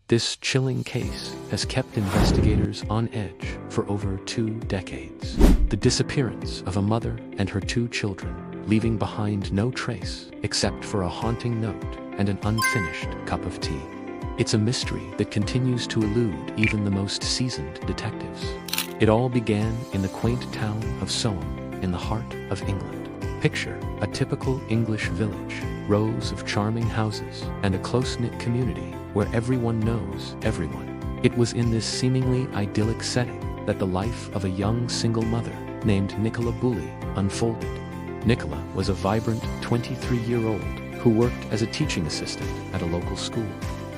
This chilling case has kept investigators on edge for over 2 decades. The disappearance of a mother and her 2 children, leaving behind no trace except for a haunting note and an unfinished cup of tea. It's a mystery that continues to elude even the most seasoned detectives. It all began in the quaint town of Soham, in the heart of England. Picture a typical English village, rows of charming houses, and a close-knit community where everyone knows everyone. It was in this seemingly idyllic setting that the life of a young single mother named Nicola Bully unfolded. Nicola was a vibrant 23-year-old who worked as a teaching assistant at a local school.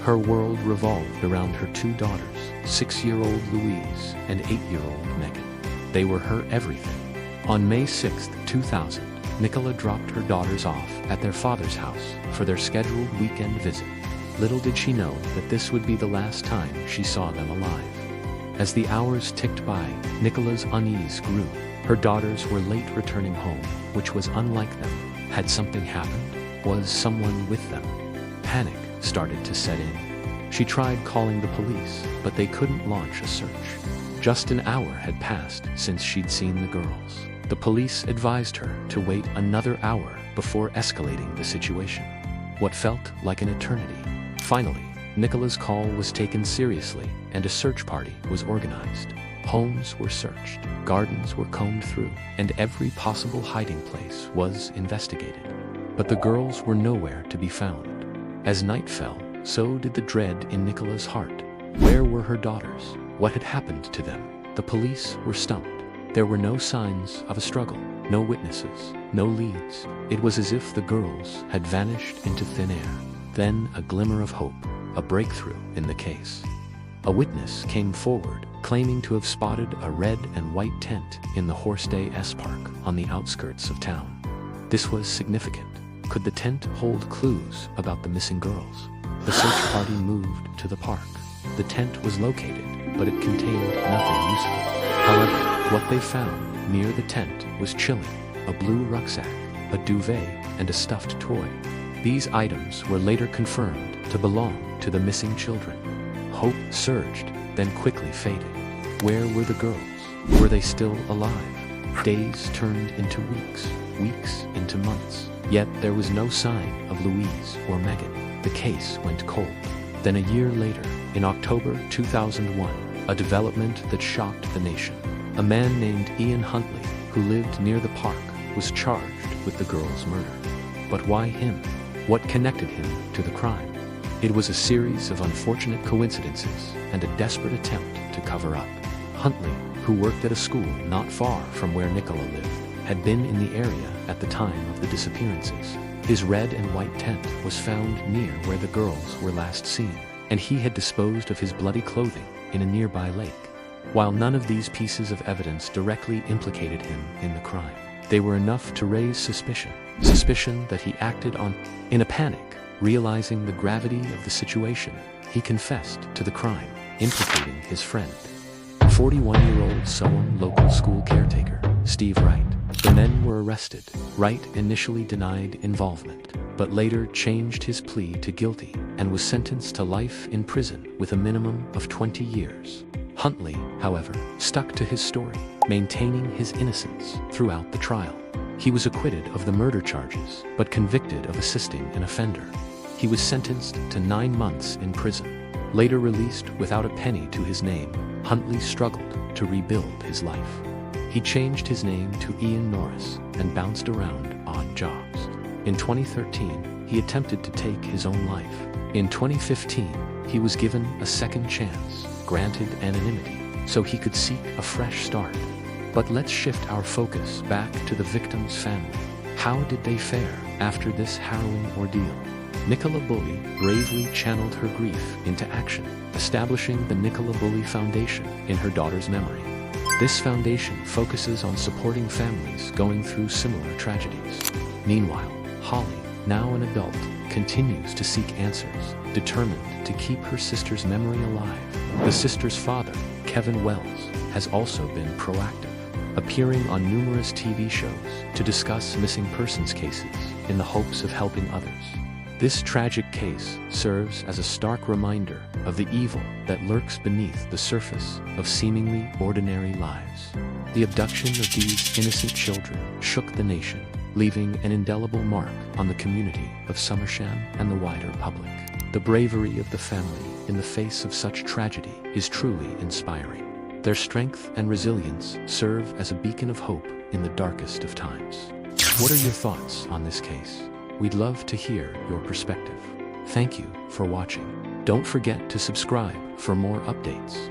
Her world revolved around her 2 daughters, 6-year-old Louise and 8-year-old Megan. They were her everything. On May 6, 2000, Nicola dropped her daughters off at their father's house for their scheduled weekend visit. Little did she know that this would be the last time she saw them alive. As the hours ticked by, Nicola's unease grew. Her daughters were late returning home, which was unlike them. Had something happened? Was someone with them? Panic started to set in. She tried calling the police, but they couldn't launch a search. Just an hour had passed since she'd seen the girls. The police advised her to wait another hour before escalating the situation. What felt like an eternity. Finally, Nicola's call was taken seriously and a search party was organized. Homes were searched, gardens were combed through, and every possible hiding place was investigated. But the girls were nowhere to be found. As night fell, so did the dread in Nicola's heart. Where were her daughters? What had happened to them? The police were stumped. There were no signs of a struggle, no witnesses, no leads. It was as if the girls had vanished into thin air. Then a glimmer of hope, a breakthrough in the case. A witness came forward, claiming to have spotted a red and white tent in the Horseday S Park on the outskirts of town. This was significant. Could the tent hold clues about the missing girls? The search party moved to the park. The tent was located, but it contained nothing useful. However, what they found near the tent was chilling: a blue rucksack, a duvet, and a stuffed toy. These items were later confirmed to belong to the missing children. Hope surged, then quickly faded. Where were the girls? Were they still alive? Days turned into weeks, weeks into months. Yet there was no sign of Louise or Megan. The case went cold. Then a year later, in October 2001, a development that shocked the nation. A man named Ian Huntley, who lived near the park, was charged with the girls' murder. But why him? What connected him to the crime? It was a series of unfortunate coincidences and a desperate attempt to cover up. Huntley, who worked at a school not far from where Nicola lived, had been in the area at the time of the disappearances. His red and white tent was found near where the girls were last seen, and he had disposed of his bloody clothing in a nearby lake. While none of these pieces of evidence directly implicated him in the crime, they were enough to raise suspicion that he acted on. In a panic, realizing the gravity of the situation, he confessed to the crime, implicating his friend, 41-year-old Soham local school caretaker, Steve Wright. The men were arrested. Wright initially denied involvement, but later changed his plea to guilty and was sentenced to life in prison with a minimum of 20 years. Huntley, however, stuck to his story, maintaining his innocence throughout the trial. He was acquitted of the murder charges, but convicted of assisting an offender. He was sentenced to 9 months in prison. Later released without a penny to his name, Huntley struggled to rebuild his life. He changed his name to Ian Norris and bounced around odd jobs. In 2013, he attempted to take his own life. In 2015, he was given a second chance, granted anonymity, so he could seek a fresh start. But let's shift our focus back to the victim's family. How did they fare after this harrowing ordeal? Nicola Bully bravely channeled her grief into action, establishing the Nicola Bully Foundation in her daughter's memory. This foundation focuses on supporting families going through similar tragedies. Meanwhile, Holly, now an adult, continues to seek answers, determined to keep her sister's memory alive. The sister's father, Kevin Wells, has also been proactive, appearing on numerous TV shows to discuss missing persons cases in the hopes of helping others. This tragic case serves as a stark reminder of the evil that lurks beneath the surface of seemingly ordinary lives. The abduction of these innocent children shook the nation, leaving an indelible mark on the community of Somersham and the wider public. The bravery of the family in the face of such tragedy is truly inspiring. Their strength and resilience serve as a beacon of hope in the darkest of times. What are your thoughts on this case? We'd love to hear your perspective. Thank you for watching. Don't forget to subscribe for more updates.